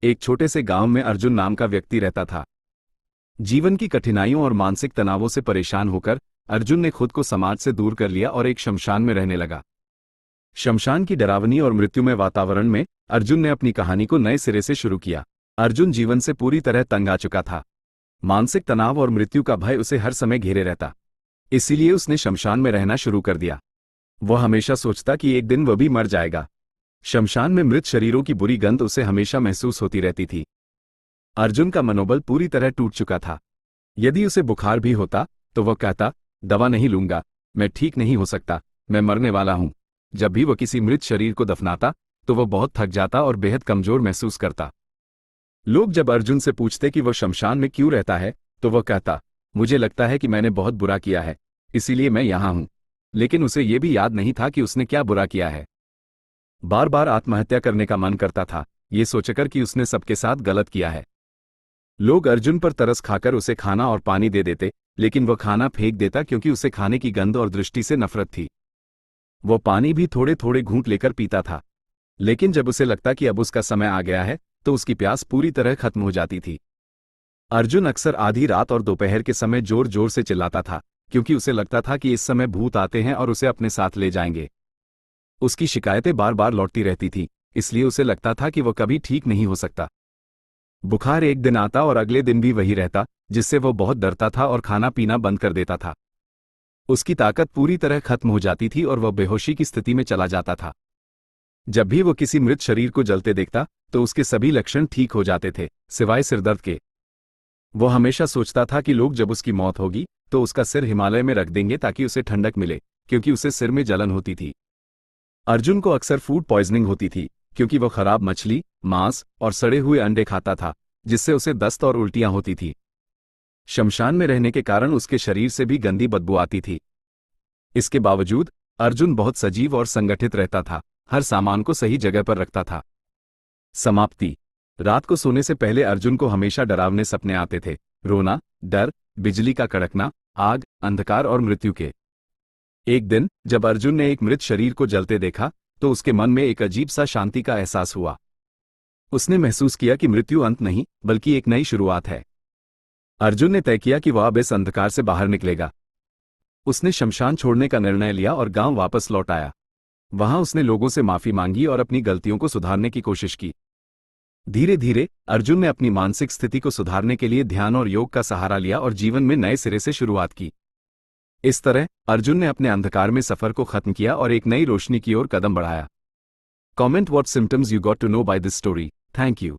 एक छोटे से गांव में अर्जुन नाम का व्यक्ति रहता था। जीवन की कठिनाइयों और मानसिक तनावों से परेशान होकर अर्जुन ने खुद को समाज से दूर कर लिया और एक शमशान में रहने लगा। शमशान की डरावनी और मृत्युमय वातावरण में अर्जुन ने अपनी कहानी को नए सिरे से शुरू किया। अर्जुन जीवन से पूरी तरह तंग आ चुका था। मानसिक तनाव और मृत्यु का भय उसे हर समय घेरे रहता। इसीलिए उसने शमशान में रहना शुरू कर दिया। वह हमेशा सोचता कि एक दिन वह भी मर जाएगा। शमशान में मृत शरीरों की बुरी गंध उसे हमेशा महसूस होती रहती थी। अर्जुन का मनोबल पूरी तरह टूट चुका था। यदि उसे बुखार भी होता तो वह कहता, दवा नहीं लूंगा, मैं ठीक नहीं हो सकता, मैं मरने वाला हूं। जब भी वह किसी मृत शरीर को दफनाता तो वह बहुत थक जाता और बेहद कमजोर महसूस करता। लोग जब अर्जुन से पूछते कि वह शमशान में क्यों रहता है तो वह कहता, मुझे लगता है कि मैंने बहुत बुरा किया है, इसीलिए मैं यहां हूं। लेकिन उसे यह भी याद नहीं था कि उसने क्या बुरा किया है। बार बार आत्महत्या करने का मन करता था, ये सोचकर कि उसने सबके साथ गलत किया है। लोग अर्जुन पर तरस खाकर उसे खाना और पानी दे देते, लेकिन वह खाना फेंक देता क्योंकि उसे खाने की गंध और दृष्टि से नफरत थी। वह पानी भी थोड़े थोड़े घूंट लेकर पीता था, लेकिन जब उसे लगता कि अब उसका समय आ गया है तो उसकी प्यास पूरी तरह खत्म हो जाती थी। अर्जुन अक्सर आधी रात और दोपहर के समय जोर जोर से चिल्लाता था, क्योंकि उसे लगता था कि इस समय भूत आते हैं और उसे अपने साथ ले जाएंगे। उसकी शिकायतें बार बार लौटती रहती थीं, इसलिए उसे लगता था कि वह कभी ठीक नहीं हो सकता। बुखार एक दिन आता और अगले दिन भी वही रहता, जिससे वह बहुत डरता था और खाना पीना बंद कर देता था। उसकी ताकत पूरी तरह खत्म हो जाती थी और वह बेहोशी की स्थिति में चला जाता था। जब भी वह किसी मृत शरीर को जलते देखता तो उसके सभी लक्षण ठीक हो जाते थे, सिवाय सिरदर्द के। वह हमेशा सोचता था कि लोग जब उसकी मौत होगी तो उसका सिर हिमालय में रख देंगे ताकि उसे ठंडक मिले, क्योंकि उसे सिर में जलन होती थी। अर्जुन को अक्सर फूड पॉइजनिंग होती थी, क्योंकि वह खराब मछली, मांस और सड़े हुए अंडे खाता था, जिससे उसे दस्त और उल्टियां होती थी। शमशान में रहने के कारण उसके शरीर से भी गंदी बदबू आती थी। इसके बावजूद अर्जुन बहुत सजीव और संगठित रहता था, हर सामान को सही जगह पर रखता था। समाप्ति। रात को सोने से पहले अर्जुन को हमेशा डरावने सपने आते थे, रोना, डर, बिजली का कड़कना, आग, अंधकार और मृत्यु के। एक दिन जब अर्जुन ने एक मृत शरीर को जलते देखा तो उसके मन में एक अजीब सा शांति का एहसास हुआ। उसने महसूस किया कि मृत्यु अंत नहीं बल्कि एक नई शुरुआत है। अर्जुन ने तय किया कि वह अब इस अंधकार से बाहर निकलेगा। उसने शमशान छोड़ने का निर्णय लिया और गांव वापस लौट आया। वहां उसने लोगों से माफी मांगी और अपनी गलतियों को सुधारने की कोशिश की। धीरे धीरे अर्जुन ने अपनी मानसिक स्थिति को सुधारने के लिए ध्यान और योग का सहारा लिया और जीवन में नए सिरे से शुरुआत की। इस तरह अर्जुन ने अपने अंधकार में सफर को खत्म किया और एक नई रोशनी की ओर कदम बढ़ाया। Comment what symptoms you got to know by this story. Thank you.